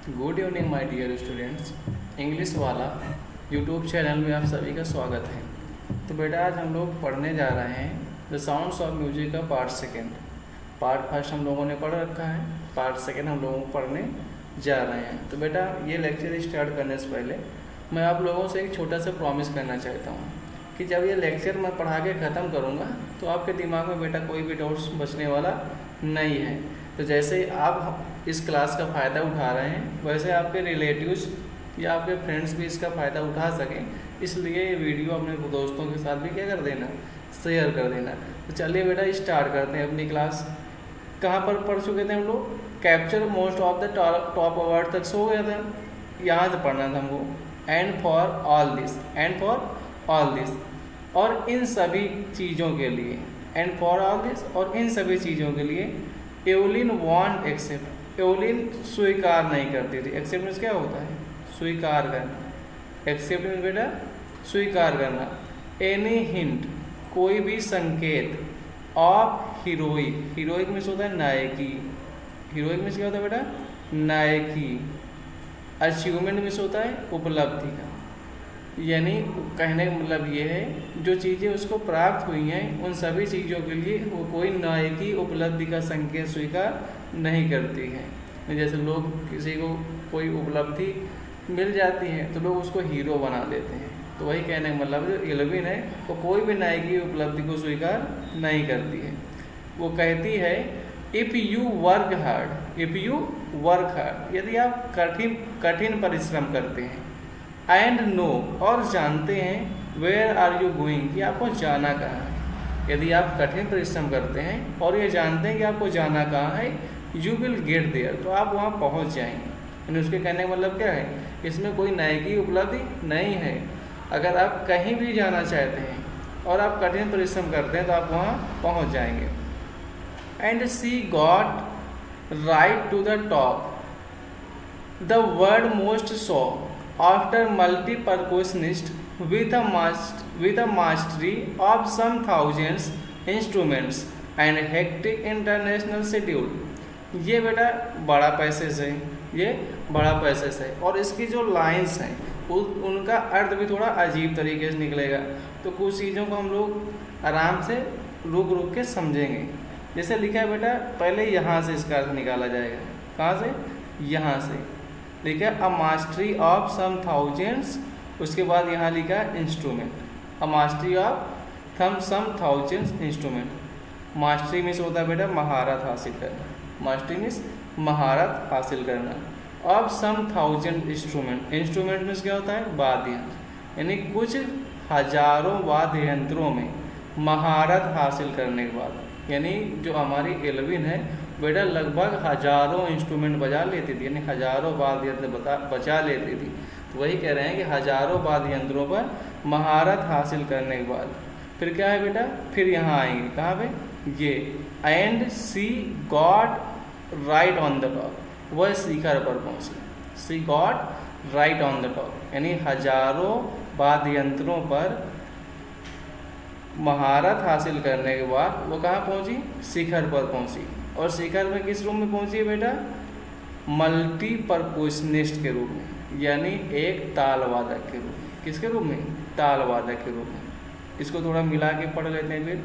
Good evening my dear students. English वाला YouTube channel में आप सभी का स्वागत है। तो बेटा आज हम लोग पढ़ने जा रहे हैं द साउंड्स ऑफ म्यूजिक का पार्ट सेकेंड। पार्ट फर्स्ट हम लोगों ने पढ़ रखा है, पार्ट सेकेंड हम लोगों को पढ़ने जा रहे हैं। तो बेटा ये लेक्चर स्टार्ट करने से पहले मैं आप लोगों से एक छोटा सा प्रॉमिस करना चाहता हूँ कि जब ये लेक्चर मैं पढ़ा के ख़त्म करूँगा तो आपके दिमाग में बेटा कोई भी डाउट्स बचने वाला नहीं है। तो जैसे आप इस क्लास का फ़ायदा उठा रहे हैं वैसे आपके रिलेटिव्स या आपके फ्रेंड्स भी इसका फ़ायदा उठा सकें, इसलिए ये वीडियो अपने दोस्तों के साथ भी क्या कर देना, शेयर कर देना। तो चलिए बेटा स्टार्ट करते हैं अपनी क्लास। कहाँ पर पढ़ चुके थे हम लोग? Capture most of the top award तक सो गया था, यहाँ से पढ़ना था हमको। And for all this, and for all this, और इन सभी चीज़ों के लिए, एंड फॉर ऑल दिस और इन सभी चीज़ों के लिए एवलिन वॉन्ट एक्सेप्ट, एवलिन स्वीकार नहीं करती थी। एक्सेप्ट मीन्स क्या होता है? स्वीकार करना। एक्सेप्ट मीन्स बेटा स्वीकार करना। एनी हिंट, कोई भी संकेत, ऑफ हीरोइक, हीरोइक मीन्स होता है नायकी, हीरोइक मीन्स क्या होता है बेटा? नायकी। अचीवमेंट मीन्स होता है उपलब्धि का, यानी कहने का मतलब ये है जो चीज़ें उसको प्राप्त हुई हैं उन सभी चीज़ों के लिए वो कोई नायकी उपलब्धि का संकेत स्वीकार नहीं करती है। जैसे लोग किसी को कोई उपलब्धि मिल जाती है तो लोग उसको हीरो बना देते हैं, तो वही कहने का मतलब जो एल्विन है वो कोई भी नायकी उपलब्धि को स्वीकार नहीं करती है। वो कहती है if you work hard, if you work hard, यदि आप कठिन परिश्रम करते हैं, एंड नो और जानते हैं, वेयर आर यू गोइंग कि आपको जाना कहाँ है। यदि आप कठिन परिश्रम करते हैं और ये जानते हैं कि आपको जाना कहाँ है, यू विल गेट देयर, तो आप वहाँ पहुँच जाएंगे। यानी उसके कहने का मतलब क्या है? इसमें कोई नायकी उपलब्धि नहीं है। अगर आप कहीं भी जाना चाहते हैं और आप कठिन परिश्रम करते हैं तो आप वहाँ पहुँच जाएंगे। And she got right to the top, the word most so after multi-percussionist with a mastery of some thousands instruments and hectic international schedule। ये बेटा बड़ा पैसे से, ये बड़ा पैसे से, और इसकी जो लाइंस हैं उनका अर्थ भी थोड़ा अजीब तरीके से निकलेगा। तो कुछ चीज़ों को हम लोग आराम से रुक रुक के समझेंगे। जैसे लिखा है बेटा, पहले यहाँ से इसका अर्थ निकाला जाएगा। कहाँ से? यहाँ से लिखा है a mastery of some thousands, उसके बाद यहाँ लिखा है instrument, a mastery of some thousands instrument. Mastery means होता है बेटा महारत हासिल करना, मास्टरी मीन्स महारत हासिल करना। Of some thousand instrument, instrument means क्या होता है? वाद्य यंत्र, यानी कुछ हजारों वाद्य यंत्रों में महारत हासिल करने के बाद, यानी जो हमारी एल्विन है बेटा लगभग हजारों इंस्ट्रूमेंट बजा लेती थी, यानी हजारों वाद्य यंत्र बजा लेती थी। तो वही कह रहे हैं कि हजारों वाद्य यंत्रों पर महारत हासिल करने के बाद फिर क्या है बेटा? फिर यहाँ आएंगे कहाँ पे? ये and she got right on the top, वह शिखर पर पहुँची। She got right on the top, यानी हजारों वाद्य यंत्रों पर महारत हासिल करने के बाद वो कहाँ पहुँची? शिखर पर पहुँची। और शिखर में किस रूप में पहुँची है बेटा? मल्टीपर्कुशनिस्ट के रूप में, यानी एक ताल वादक के रूप में। किसके रूप में? ताल वादक के रूप में। इसको थोड़ा मिला के पढ़ लेते हैं फिर।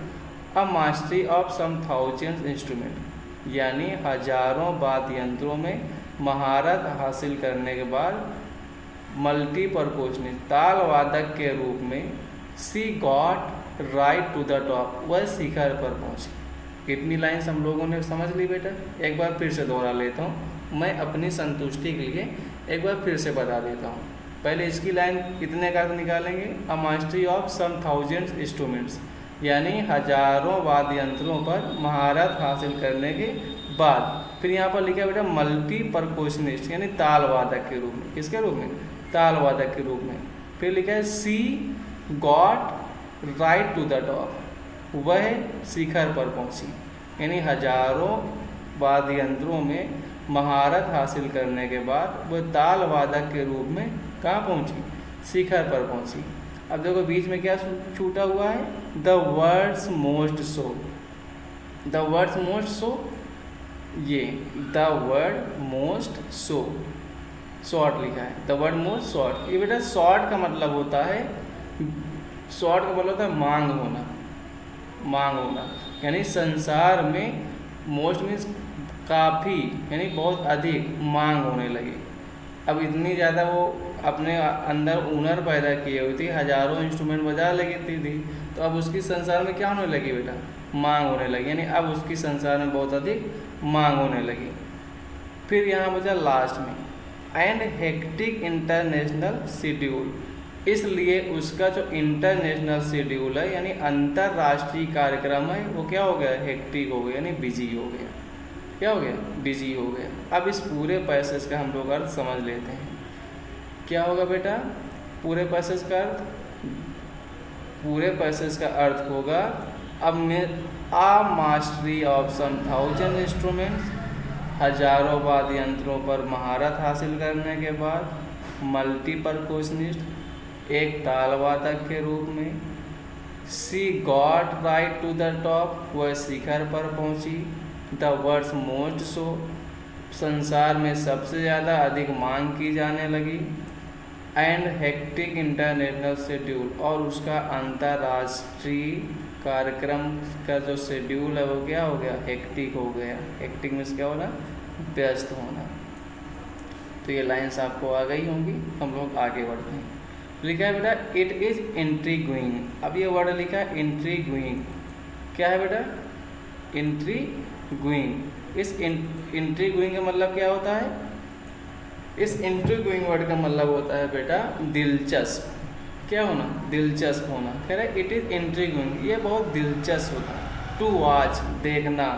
A mastery of some thousands instrument, यानी हजारों वाद्य यंत्रों में महारत हासिल करने के बाद मल्टीपर्कुशनिस्ट ताल वादक के रूप में she got right to the top, वह शिखर पर पहुँची। कितनी लाइन्स हम लोगों ने समझ ली बेटा? एक बार फिर से दोहरा लेता हूँ, मैं अपनी संतुष्टि के लिए एक बार फिर से बता देता हूँ। पहले इसकी लाइन कितने का निकालेंगे? A mastery of some thousands instruments, यानी हजारों वाद्य यंत्रों पर महारत हासिल करने के बाद फिर यहाँ पर लिखा है बेटा मल्टीपर्कुशनिस्ट, यानी ताल वादक के रूप में। किसके रूप में? ताल वादक के रूप में। फिर लिखा है she got right to the top, वह शिखर पर पहुंची, यानी हजारों वाद्य यंत्रों में महारत हासिल करने के बाद वह ताल वादक के रूप में कहाँ पहुंची? शिखर पर पहुंची। अब देखो बीच में क्या छूटा हुआ है? The world's most so, the world's most so, ये the word most so, short लिखा है, द वर्ड मोर शॉर्ट। ये बेटा शॉर्ट का मतलब होता है, शॉर्ट का मतलब होता है मांग होना, मांग होना, यानी संसार में मोस्ट मीन्स काफ़ी, यानी बहुत अधिक मांग होने लगी। अब इतनी ज़्यादा वो अपने अंदर हुनर पैदा किए हुई थी, हजारों इंस्ट्रूमेंट बजा लेती थी, तो अब उसकी संसार में क्या होने लगी बेटा, मांग होने लगी, यानी अब उसकी संसार में बहुत अधिक मांग होने लगी। फिर यहाँ बचा लास्ट में एंड हेक्टिक इंटरनेशनल शेड्यूल, इसलिए उसका जो इंटरनेशनल शेड्यूल है यानी अंतर्राष्ट्रीय कार्यक्रम है वो क्या हो गया, हेक्टिक हो गया, यानी बिजी हो गया। क्या हो गया, बिजी हो गया। अब इस पूरे पैसेज का हम लोग अर्थ समझ लेते हैं। क्या होगा बेटा पूरे पैसेज का अर्थ, पूरे पैसेज का अर्थ होगा अब में a mastery of some thousand instruments, हजारों वाद्य यंत्रों पर महारत हासिल करने के बाद, मल्टीपर्कशनिस्ट एक तालवादक के रूप में, she got right to the top, वह शिखर पर पहुंची, द वर्ड्स मोस्ट शो, संसार में सबसे ज़्यादा अधिक मांग की जाने लगी, एंड हेक्टिक इंटरनेशनल शेड्यूल, और उसका अंतर्राष्ट्रीय कार्यक्रम का जो शेड्यूल है वो क्या हो गया, हेक्टिक हो गया। हेक्टिक मीन्स क्या होना, व्यस्त होना। तो ये लाइन्स आपको आ गई होंगी, हम लोग आगे बढ़ते हैं। लिखा है बेटा इट इज़ इंट्रीग्विंग, अब ये वर्ड लिखा है इंट्रीग्विंग, क्या है बेटा, इंट्रीग्विंग। इस इंट्रीग्विंग का मतलब क्या होता है, इस इंट्रीग्विंग वर्ड का मतलब होता है बेटा दिलचस्प, क्या होना, दिलचस्प होना। कह रहे इट इज़ इंट्रीग्विंग, ये बहुत दिलचस्प होता है। टू वॉच देखना,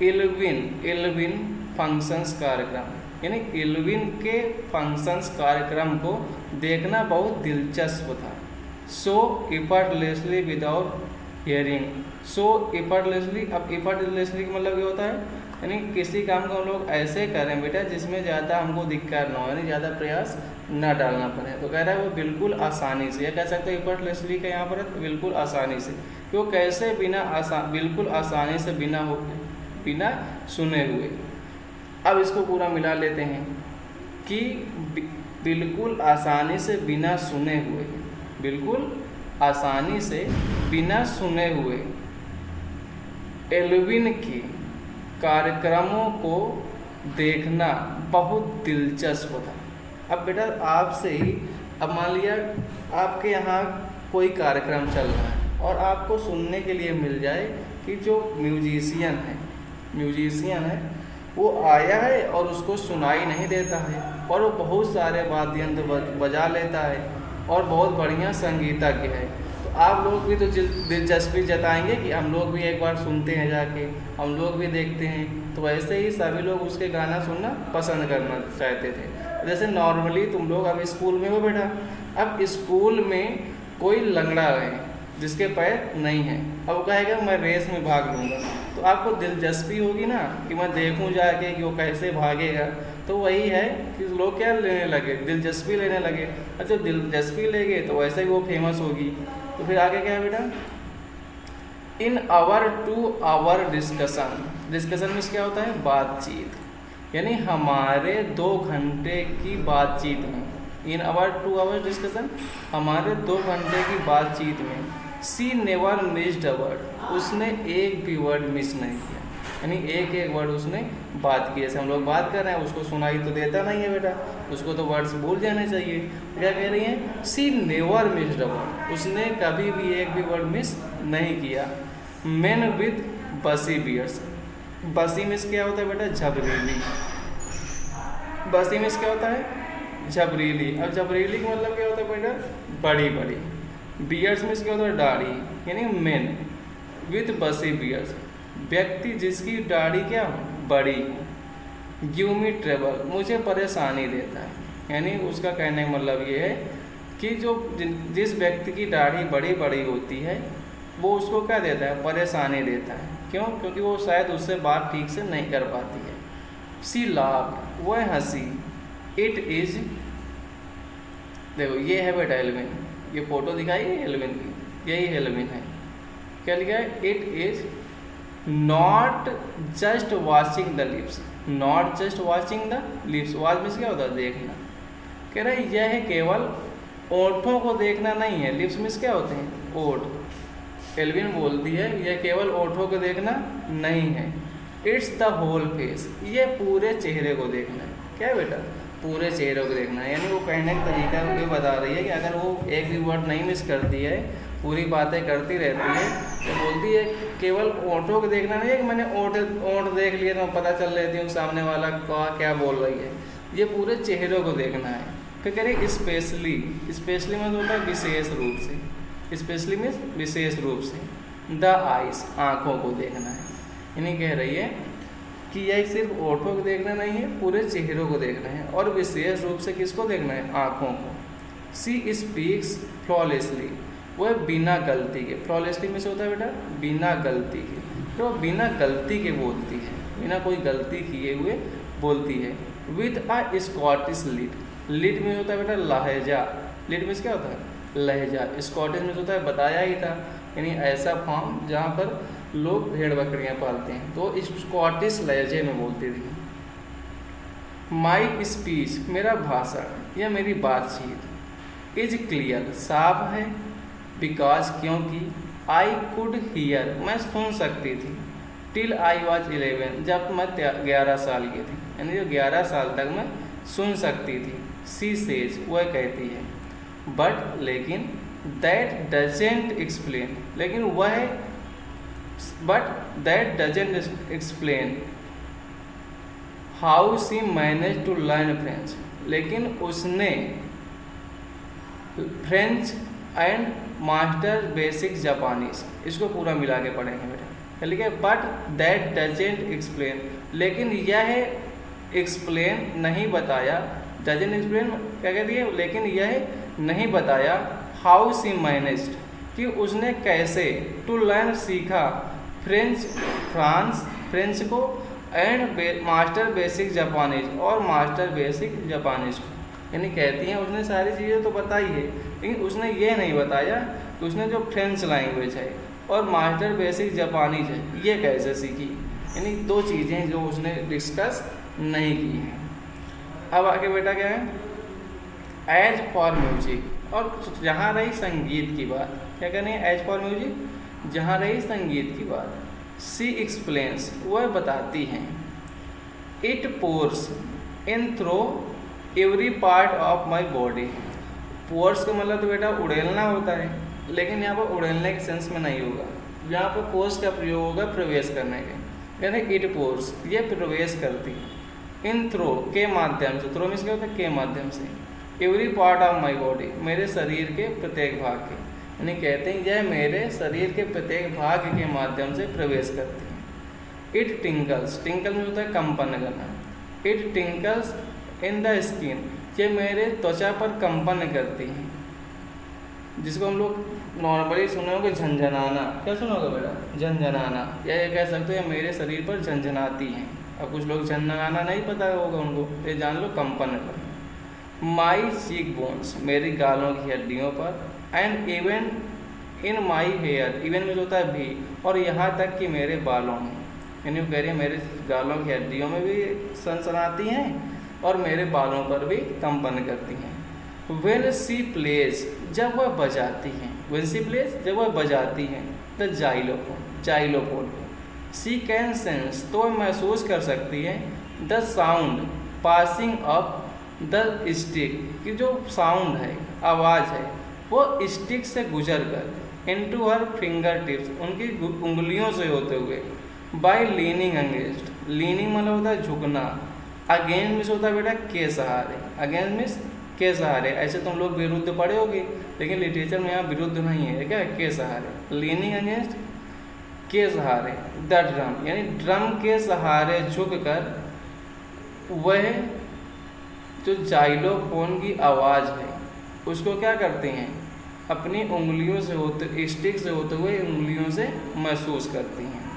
इल्विन फंक्शंस कार्यक्रम, यानी इल्विन के फंक्शंस कार्यक्रम को देखना बहुत दिलचस्प था। सो इफर्टलेसली विदाउट हियरिंग, सो इफर्टलेसली, अब इफर्टलेसली का मतलब क्या होता है, यानी किसी काम को हम लोग ऐसे करें बेटा जिसमें ज़्यादा हमको दिक्कत ना हो, यानी ज़्यादा प्रयास ना डालना पड़े। तो कह रहा है वो बिल्कुल आसानी से, या कह सकते हैं इफर्टलेसली का यहाँ पर बिल्कुल आसानी से, वो कैसे बिल्कुल आसानी से बिना सुने हुए। अब इसको पूरा मिला लेते हैं कि बिल्कुल आसानी से बिना सुने हुए, बिल्कुल आसानी से बिना सुने हुए एल्विन की कार्यक्रमों को देखना बहुत दिलचस्प था। अब बेटा आपसे ही, अब मान लिया आपके यहाँ कोई कार्यक्रम चल रहा है और आपको सुनने के लिए मिल जाए कि जो म्यूजिशियन है वो आया है और उसको सुनाई नहीं देता है और वो बहुत सारे वाद्य यंत्र बजा लेता है और बहुत बढ़िया संगीतज्ञ है, तो आप लोग भी तो दिलचस्पी जताएंगे कि हम लोग भी एक बार सुनते हैं जाके, हम लोग भी देखते हैं। तो वैसे ही सभी लोग उसके गाना सुनना पसंद करना चाहते थे। जैसे नॉर्मली तुम लोग अब स्कूल में हो बेटा, अब स्कूल में कोई लंगड़ा है जिसके पैर नहीं है, अब वो कहेगा मैं रेस में भाग लूँगा, तो आपको दिलचस्पी होगी ना कि मैं देखूँ जाके कि वो कैसे भागेगा। तो वही है कि लोग क्या लेने लगे, दिलचस्पी लेने लगे, और जब दिलचस्पी लेंगे तो वैसे ही वो फेमस होगी। तो फिर आगे क्या है बेटा, in hour to hour discussion में क्या होता है, बातचीत, यानी हमारे 2 घंटे की बातचीत में, in hour to hour discussion, हमारे 2 घंटे की बातचीत में, she never missed a word, उसने एक भी वर्ड मिस नहीं किया, यानी एक वर्ड उसने बात की। जैसे हम लोग बात कर रहे हैं उसको सुनाई तो देता नहीं है बेटा, उसको तो वर्ड्स भूल जाने चाहिए। क्या कह रही हैं, सी नेवर मिस्ड अ वर्ड, उसने कभी भी एक भी वर्ड मिस नहीं किया। मैन विथ बसी बियर्स, बसी मिस क्या होता है बेटा, झबरीली, बसी मिस क्या होता है, झबरीली। अब झबरीली का मतलब क्या होता है बेटा, बड़ी बड़ी। बियर्स मिस क्या होता है, दाढ़ी, यानी मैन विथ बसी बियर्स, व्यक्ति जिसकी दाढ़ी क्या बड़ी। गिव मी ट्रबल, मुझे परेशानी देता है, यानी उसका कहने का मतलब ये है कि जो जिस व्यक्ति की दाढ़ी बड़ी बड़ी होती है वो उसको क्या देता है, परेशानी देता है। क्यों, क्योंकि वो शायद उससे बात ठीक से नहीं कर पाती है। सी लाफ्ड, वह हंसी। इट इज़, देखो ये है बेटा एल्विन, ये फोटो दिखाई है एल्विन की, यही एल्विन है। क्या लिखा है, it is not just watching the lips, not just watching the lips, watch में क्या होता है, देखना, कह रहा है यह केवल ओठों को देखना नहीं है। लिप्स मीन्स क्या होते हैं? ओठ। एल्विन बोलती है यह केवल ओठों को देखना नहीं है, इट्स द होल फेस, ये पूरे चेहरे को देखना है। क्या है बेटा? पूरे चेहरे को देखना है। यानी वो कहने का तरीका ये बता रही है कि अगर वो एक भी वर्ड नहीं मिस करती है, पूरी बातें करती रहती है, तो बोलती है केवल ओठों को देखना नहीं है कि मैंने ओठ देख लिया तो पता चल रही हूँ सामने वाला क्या बोल रही है, ये पूरे चेहरे को देखना है। फिर कह रही स्पेशली, स्पेशली मतलब होता है विशेष रूप से, स्पेशली मीन्स विशेष रूप से, द आइस, आँखों को देखना है। यानी कह रही है कि यह सिर्फ ओठों को देखना नहीं है, पूरे चेहरों को देखना है, और विशेष रूप से किसको देखना है? आँखों को। सी स्पीक्स फ्लॉलेसली, वह बिना गलती के, फ्लॉलेसली में से होता है बेटा बिना गलती के, तो वह बिना गलती के बोलती है, बिना कोई गलती किए हुए बोलती है। With a Scottish lilt, lilt में होता है बेटा लहजा, लिट में क्या होता है? लहजा। स्कॉटिश में होता है बताया ही था, यानी ऐसा फॉर्म जहाँ पर लोग भेड़ बकरियाँ पालते हैं, तो स्कॉटिश लहजे में बोलती थी। माई स्पीच, मेरा भाषण या मेरी बातचीत, इज क्लियर, साफ है, बिकॉज क्योंकि, आई कुड हियर, मैं सुन सकती थी, टिल आई वॉज 11, जब मैं 11 साल की थी, यानी जो 11 साल तक मैं सुन सकती थी। सी सेज, वह कहती है, बट लेकिन, दैट डजेंट एक्सप्लेन, लेकिन वह, but that doesn't explain how she manage to learn French, लेकिन उसने French and master basic Japanese, इसको पूरा मिला के पढ़ेंगे बेटा। ठीक है, बट दैट डजेंट एक्सप्लेन, लेकिन यह एक्सप्लेन नहीं बताया, डजेंट एक्सप्लेन क्या कहती है, लेकिन यह नहीं बताया, हाउ सी मैनेज्ड, कि उसने कैसे, टू लर्न सीखा, फ्रेंच को, एंड मास्टर बेसिक जापानीज, और मास्टर बेसिक जापानीज को। यानी कहती हैं उसने सारी चीज़ें तो बताई है, लेकिन उसने ये नहीं बताया कि उसने जो फ्रेंच लैंग्वेज है और मास्टर बेसिक जापानीज है ये कैसे सीखी। यानी दो चीज़ें जो उसने डिस्कस नहीं की हैं। अब आगे बेटा क्या है? एज फॉर म्यूजिक, और जहाँ रही संगीत की बात, क्या कहनी है? एज फॉर म्यूजिक, जहाँ रही संगीत की बात। सी एक्सप्लेन्स, वह बताती हैं, it pours in through every part of my body. Pours का मतलब तो बेटा उड़ेलना होता है, लेकिन यहाँ पर उड़ेलने के सेंस में नहीं होगा, यहाँ पर पोर्स का प्रयोग होगा प्रवेश करने के। यानी इट पोर्स, ये प्रवेश करती, इन थ्रो, के माध्यम से, थ्रो मीन्स क्या होता है? के माध्यम से, every part of my body, मेरे शरीर के प्रत्येक भाग के, यानी कहते हैं यह मेरे शरीर के प्रत्येक भाग के माध्यम से प्रवेश करती है। इट टिंकल्स, टिंकल में होता है कंपन करना, इट टिंकल्स इन द स्किन, ये मेरे त्वचा पर कंपन करती हैं, जिसको हम लोग नॉर्मली सुने होंगे झंझनाना। क्या सुना होगा बेटा? झंझनाना, या ये कह सकते हैं मेरे शरीर पर झंझनाती हैं। अब कुछ लोग झंझनाना नहीं पता होगा उनको, ये जान लो कंपन कर। माई चीक बोन्स, मेरी गालों की हड्डियों पर, and even in my hair, even में होता है भी, और यहाँ तक कि मेरे बालों में, यानी वो कह रही है मेरे गालों की हड्डियों में भी सनसनाती हैं और मेरे बालों पर भी कंपन करती हैं। वेन सी प्लेज, जब वह बजाती हैं, वेन सी प्लेज, जब वह बजाती हैं, द जाइलोफोन, जाइलोफोन को। सी कैन सेंस, तो वह महसूस कर सकती है, the sound passing up the stick, कि जो साउंड है, आवाज़ है, वो स्टिक से गुजर कर इनटू हर फिंगर टिप्स, उनकी उंगलियों से होते हुए, बाय लीनिंग अगेंस्ट, लीनिंग मतलब होता है झुकना, अगेंस्ट मिस होता है बेटा के सहारे, अगेंस्ट मिस के सहारे। ऐसे तुम लोग विरुद्ध पढ़े होगे, लेकिन लिटरेचर में यहाँ विरुद्ध नहीं है, क्या? के सहारे, लीनिंग अगेंस्ट, के सहारे। द ड्रम, यानी ड्रम के सहारे झुक कर वह जो जाइलोफोन की आवाज़ है उसको क्या करते हैं? अपनी उंगलियों से होते, स्टिक से होते हुए उंगलियों से महसूस करती हैं।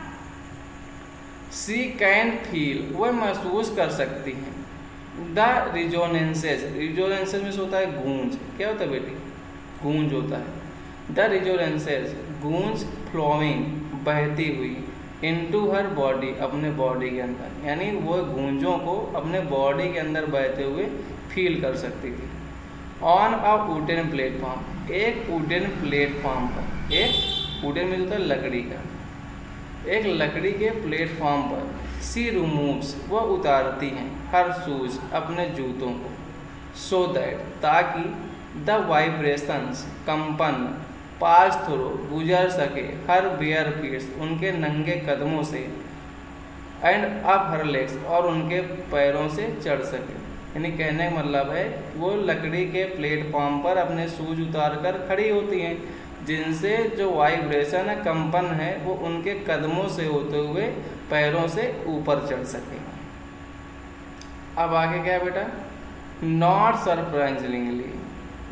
सी कैन फील, वह महसूस कर सकती हैं, द रिजोनेंसेस, रिजोनेंसेस में होता है गूंज। क्या होता है बेटी? गूंज होता है। द रिजोनेंसेस, गूंज, फ्लोइंग, बहती हुई, इनटू हर बॉडी, अपने बॉडी के अंदर, यानी वो गूंजों को अपने बॉडी के अंदर बहते हुए फील कर सकती थी। ऑन अ वुडन प्लेटफॉर्म, एक वुडन प्लेटफॉर्म पर, एक वुडन में होता है लकड़ी का, एक लकड़ी के प्लेटफॉर्म पर सी रिमूव्स, वह उतारती हैं हर शूज, अपने जूतों को, सो दैट, ताकि द वाइब्रेशंस, कंपन, पास थ्रू, गुजर सके, हर बेयर फीट्स, उनके नंगे कदमों से, एंड अप हर लेग्स, और उनके पैरों से चढ़ सके। यानी कहने का मतलब है वो लकड़ी के प्लेटफॉर्म पर अपने शूज उतार कर खड़ी होती हैं, जिनसे जो वाइब्रेशन है, कंपन है, वो उनके कदमों से होते हुए पैरों से ऊपर चढ़ सके। अब आगे क्या है बेटा, नॉट सरप्राइजिंगली,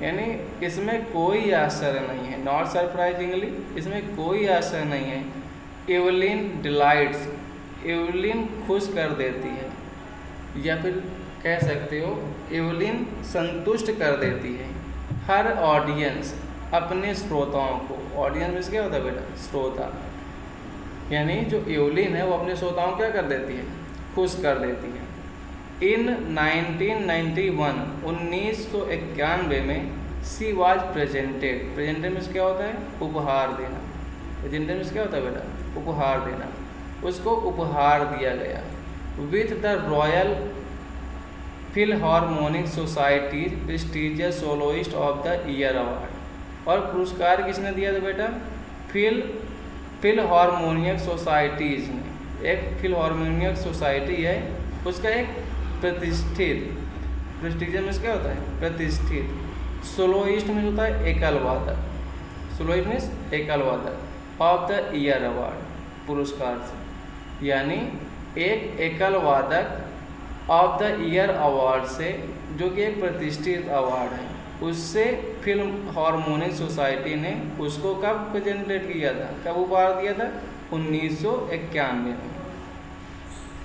यानी इसमें कोई आश्चर्य नहीं है, नॉट सरप्राइजिंगली, इसमें कोई आश्चर्य नहीं है। एवलिन डिलाइट्स, एवलिन खुश कर देती है, या फिर कह सकते हो एवलिन संतुष्ट कर देती है हर ऑडियंस, अपने श्रोताओं को। ऑडियंस में क्या होता है बेटा, श्रोता, यानी जो एवलिन है वो अपने श्रोताओं को क्या कर देती है, खुश कर देती है। इन 1991, 1991 में she was presented, presented means क्या होता है, उपहार देना, प्रेजेंटेड मीन्स क्या होता है बेटा, उपहार देना, उसको उपहार दिया गया with the royal Philharmonic society prestigious soloist of the year award. और पुरस्कार किसने दिया था बेटा, फिलहार्मोनिक सोसाइटीज ने, एक फिलहार्मोनिक सोसाइटी है, उसका एक प्रतिष्ठित, प्रेस्टीजियस में क्या होता है, प्रतिष्ठित, सोलोइस्ट में होता है एकल वादक, सोलोइस्ट मीन्स एकल वादक, ऑफ द ईयर अवार्ड, पुरस्कार से, यानी एक एकल वादक ऑफ द ईयर अवार्ड से, जो कि एक प्रतिष्ठित अवार्ड है, उससे फिल्म हार्मोनिक सोसाइटी ने उसको कब प्रेजेंटेड किया था, कब उपहार दिया था, 1991 में।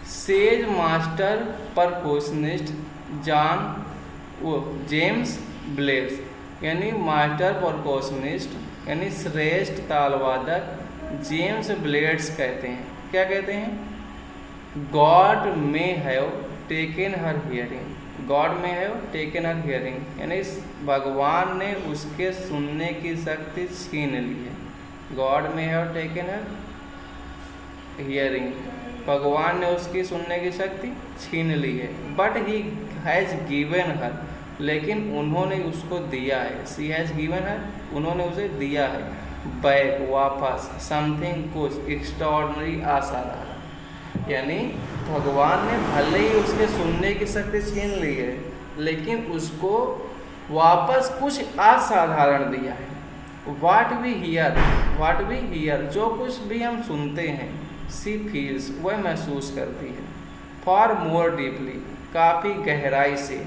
सेज मास्टर परकॉशनिस्ट जेम्स ब्लेड्स, यानी मास्टर परकॉशनिस्ट यानी श्रेष्ठ तालवादक जेम्स ब्लेड्स कहते हैं, क्या कहते हैं, God may have taken her hearing, God में हैव टेकन हर हियरिंग, यानी भगवान ने उसके सुनने की शक्ति छीन ली है। गॉड में हैव टेकन हर हियरिंग, भगवान ने उसकी सुनने की शक्ति छीन ली है। But he has given her, लेकिन उन्होंने उसको दिया है, सी हैज़ गिवन हर, उन्होंने उसे दिया है, बैक, वापस, समथिंग, कुछ, एक्स्ट्राऑर्डिनरी, असाधारण, यानी भगवान ने भले ही उसके सुनने की शक्ति छीन ली है, लेकिन उसको वापस कुछ असाधारण दिया है। वाट वी हियर, जो कुछ भी हम सुनते हैं, सी फील्स, वह महसूस करती है, फॉर मोर डीपली, काफ़ी गहराई से,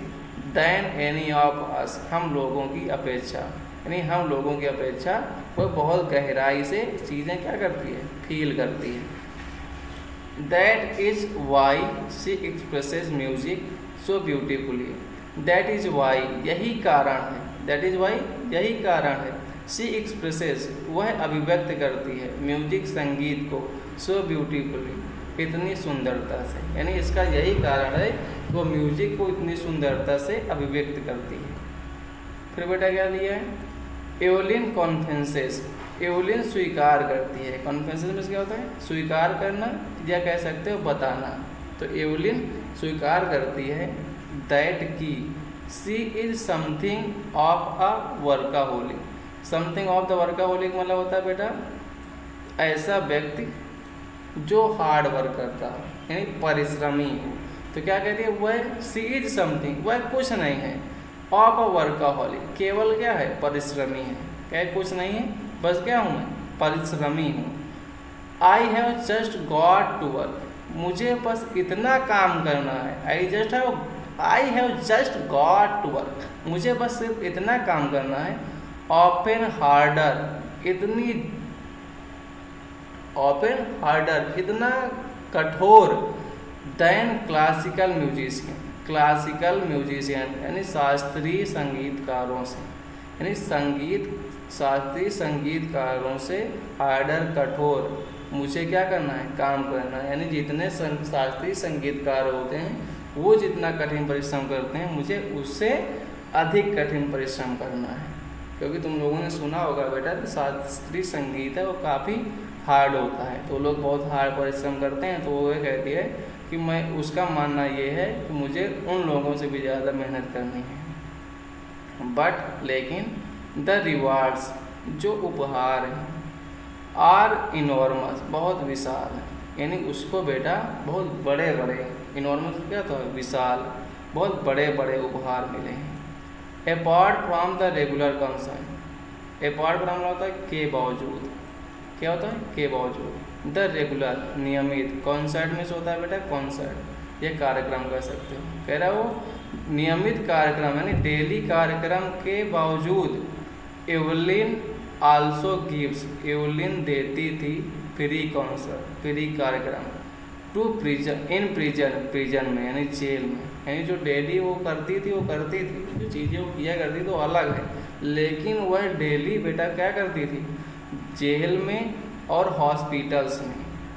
दैन एनी ऑफ अस, हम लोगों की अपेक्षा, यानी हम लोगों की अपेक्षा वह बहुत गहराई से चीज़ें क्या करती है, फील करती है। That is why she expresses music so beautifully, that is why, यही कारण है, दैट इज़ वाई, यही कारण है, शी एक्सप्रेसेस, वह अभिव्यक्त करती है, म्यूजिक, संगीत को, सो ब्यूटीफुली, इतनी सुंदरता से, यानी इसका यही कारण है वो म्यूजिक को इतनी सुंदरता से अभिव्यक्त करती है। फिर बेटा क्या दिया है, एवलिन कॉन्फेंसेस, एवलिन स्वीकार करती है, कॉन्फेंसेस में क्या होता है, स्वीकार करना, या कह सकते हो बताना, तो एवलिन स्वीकार करती है, दैट की she is something of a workaholic, something of the workaholic मतलब होता है बेटा ऐसा व्यक्ति जो हार्ड वर्क करता हो, यानी परिश्रमी हो। तो क्या कहती है, वह सी इज समथिंग, वह कुछ नहीं है, ऑफ अ वर्काहोलिक, केवल क्या है, परिश्रमी है, क्या कुछ नहीं है, बस क्या हूँ मैं, परिश्रमी हूँ। I have just got to work, मुझे बस इतना काम करना है, I have just got to work, मुझे बस सिर्फ इतना काम करना है, ऑफन हार्डर, इतना कठोर, दैन क्लासिकल म्यूजिशियन यानी शास्त्रीय संगीतकारों से, यानी शास्त्रीय संगीतकारों से हार्डर, कठोर, मुझे क्या करना है, काम करना है, यानी जितने शास्त्रीय संगीतकार होते हैं वो जितना कठिन परिश्रम करते हैं, मुझे उससे अधिक कठिन परिश्रम करना है। क्योंकि तुम लोगों ने सुना होगा बेटा, शास्त्रीय संगीत है वो काफ़ी हार्ड होता है, तो लोग बहुत हार्ड परिश्रम करते हैं। तो वो ये कहती है कि मैं, उसका मानना ये है कि मुझे उन लोगों से भी ज़्यादा मेहनत करनी है। बट लेकिन द रिवार्ड्स, जो उपहार हैं, आर इनॉर्मस, बहुत विशाल है। यानी उसको बेटा बहुत बड़े बड़े, इनॉर्मस क्या था, विशाल, बहुत बड़े बड़े उपहार मिले हैं। Apart from the regular concern, apart from होता है के बावजूद, क्या होता है, के बावजूद। द रेगुलर, नियमित, कॉन्सर्ट में से होता है बेटा कॉन्सर्ट, ये कार्यक्रम कह सकते हो। कह रहा है वो नियमित कार्यक्रम यानी डेली कार्यक्रम के बावजूद एवलिन आल्सो गिव्स, एवलिन देती थी फ्री कॉन्सर्ट, फ्री कार्यक्रम, to prison, in prison, prison में यानी जेल में। यानी जो डेली वो करती थी, जो चीज़ें वो किया करती थी वो अलग है, लेकिन वह डेली बेटा क्या करती थी, जेल में और हॉस्पिटल्स में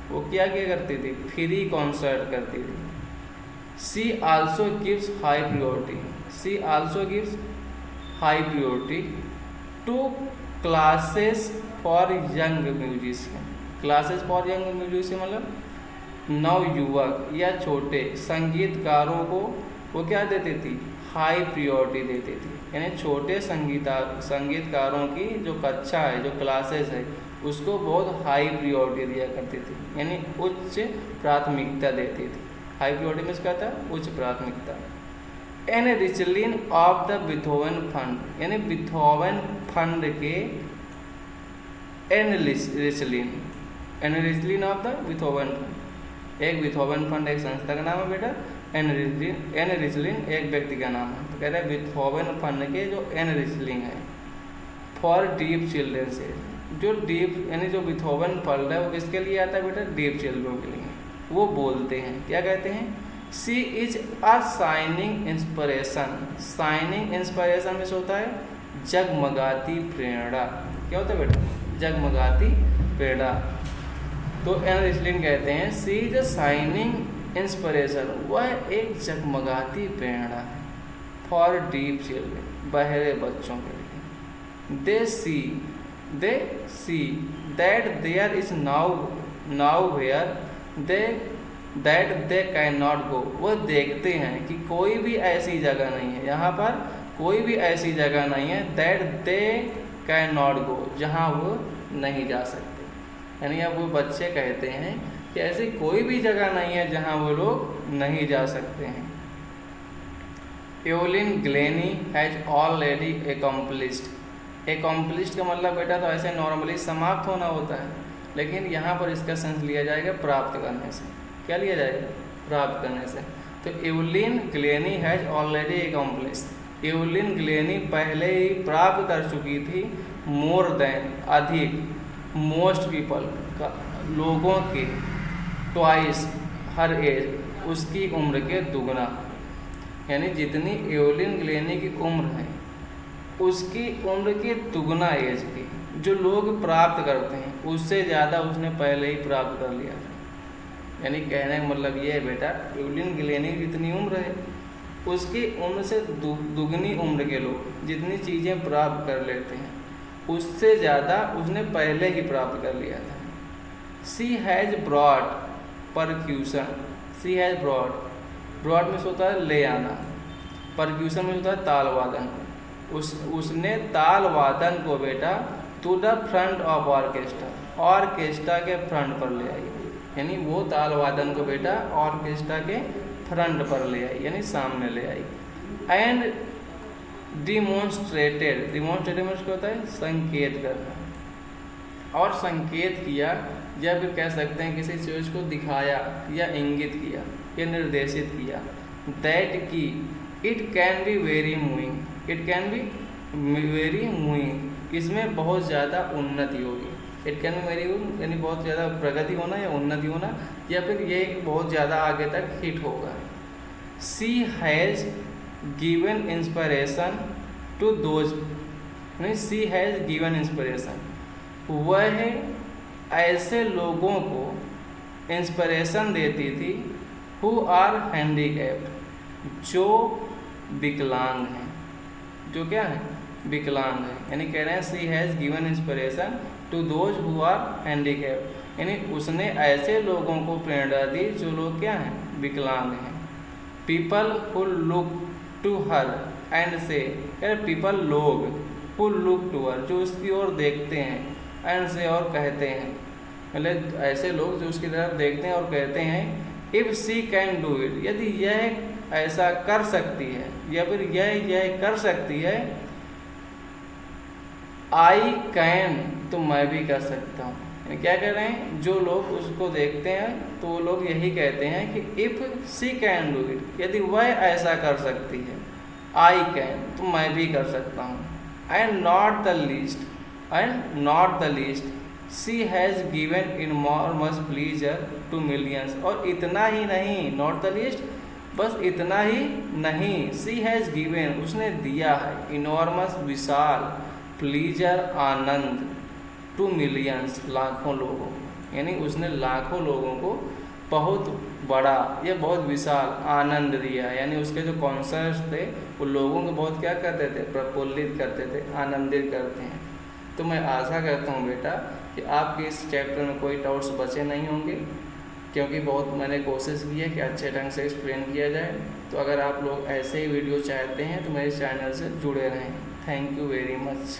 वो क्या करती थी, फ्री कॉन्सर्ट करती थी। She also gives high priority, she also gives high priority to classes for young musician, classes for young musician मतलब नवयुवक या छोटे संगीतकारों को वो क्या देती थी, हाई प्रियोरिटी देती थी। यानी छोटे संगीतकारों की जो कक्षा है, जो क्लासेस है, उसको बहुत हाई प्रियोरिटी दिया करती थी, यानी उच्च प्राथमिकता देती थी। हाई प्रियोरिटी में क्या था, उच्च प्राथमिकता। एन रिचलिन ऑफ द बीथोवन फंड, यानी बीथोवन फंड के एन रिचलिन ऑफ द बीथोवन फंड, एक बीथोवन फंड एक संस्था का नाम है बेटा, एन रिचलिन एक व्यक्ति का नाम है। तो कह रहे हैं बीथोवन फंड के जो एन रिचलिन है, फॉर डीप चिल्ड्रन से, जो डीप यानी जो बीथोवन फंड है वो किसके लिए आता है बेटा, डीप चिल्ड्रन के लिए। वो बोलते हैं, क्या कहते हैं, she is a shining inspiration, shining inspiration में से होता है जगमगाती प्रेरणा, क्या होता है बेटा, जगमगाती प्रेरणा। तो एन रिचलिन कहते हैं she is a shining inspiration, वह एक जगमगाती प्रेरणा है, फॉर डीप चिल्ड्रन, बहरे बच्चों के लिए। They see that there is nowhere that they can not go, वो देखते हैं कि कोई भी ऐसी जगह नहीं है, यहाँ पर कोई भी ऐसी जगह नहीं है, दैट दे कैन नॉट गो, जहाँ वो नहीं जा सकते। यानी अब वो बच्चे कहते हैं कि ऐसी कोई भी जगह नहीं है जहाँ वो लोग नहीं जा सकते हैं। Evelyn Glenny has already accomplished का मतलब बेटा तो ऐसे नॉर्मली समाप्त होना होता है, लेकिन यहाँ पर इसका सेंस लिया जाएगा प्राप्त करने से। क्या लिया जाएगा, प्राप्त करने से। तो Evelyn Glenny has already accomplished, Evelyn Glenny पहले ही प्राप्त कर चुकी थी, मोर देन, अधिक, मोस्ट पीपल का, लोगों के, ट्वाइस, हर एज, उसकी उम्र के दुगना। यानी जितनी एवलिन ग्लेनी की उम्र है उसकी उम्र की दुगना एज की जो लोग प्राप्त करते हैं उससे ज़्यादा उसने पहले ही प्राप्त कर लिया था। यानी कहने का मतलब ये है बेटा, एवलिन ग्लेनी की जितनी उम्र है उसकी उम्र से दुगनी उम्र के लोग जितनी चीज़ें प्राप्त कर लेते हैं उससे ज़्यादा उसने पहले ही प्राप्त कर लिया था। She has broad percussion, she has broad में होता है ले आना, परक्यूशन में होता है ताल वादन। उसने ताल वादन को बेटा to the front of orchestra के फ्रंट पर ले आई। यानी वो ताल वादन को बेटा ऑर्केस्ट्रा के फ्रंट पर ले आई, यानी सामने ले आई। एंड डिमोन्स्ट्रेटेड में क्या होता है, संकेत करना। और संकेत किया या फिर कह सकते हैं किसी चीज़ को दिखाया या इंगित किया या निर्देशित किया। दैट की it can be very moving, इसमें बहुत ज़्यादा उन्नति होगी। इट कैन बी वेरी, यानी बहुत ज़्यादा प्रगति होना या उन्नति होना, या फिर ये बहुत ज़्यादा आगे तक हिट होगा। She has given inspiration to those, she has given inspiration, वह ऐसे लोगों को इंस्पिरेशन देती थी हु आर हैंडीकैप्ड, जो विकलांग हैं, जो क्या है, विकलांग है। यानी कह रहे हैं she has given inspiration to those who are handicapped, यानी उसने ऐसे लोगों को प्रेरणा दी जो लोग क्या हैं, विकलांग हैं। People who look to her and से, पीपल लोग, हु लुक टू हर जो उसकी ओर देखते हैं, एंड से और कहते हैं, मतलब ऐसे लोग जो उसकी तरफ देखते हैं और कहते हैं if she can do it, यदि यह ऐसा कर सकती है या फिर यह कर सकती है, आई कैन, तो मैं भी कर सकता हूँ। क्या कह रहे हैं, जो लोग उसको देखते हैं तो वो लोग यही कहते हैं कि if she can do it, यदि वह ऐसा कर सकती है, आई कैन, तो मैं भी कर सकता हूँ। And not the least she has given enormous pleasure to millions, और इतना ही नहीं, नॉट द लीस्ट, बस इतना ही नहीं, शी हैज़ गिवन, उसने दिया है, इनॉर्मस, विशाल, प्लीजर, आनंद, टू मिलियंस, लाखों लोगों को, यानी उसने लाखों लोगों को बहुत बड़ा या बहुत विशाल आनंद दिया। यानी उसके जो कॉन्सर्ट्स थे वो लोगों को बहुत क्या करते थे, प्रफुल्लित करते थे, आनंदित करते हैं। तो मैं आशा करता हूँ बेटा कि आपके इस चैप्टर में कोई डाउट्स बचे नहीं होंगे, क्योंकि बहुत मैंने कोशिश की है कि अच्छे ढंग से एक्सप्लेन किया जाए। तो अगर आप लोग ऐसे ही वीडियो चाहते हैं तो मेरे चैनल से जुड़े रहें। Thank you very much.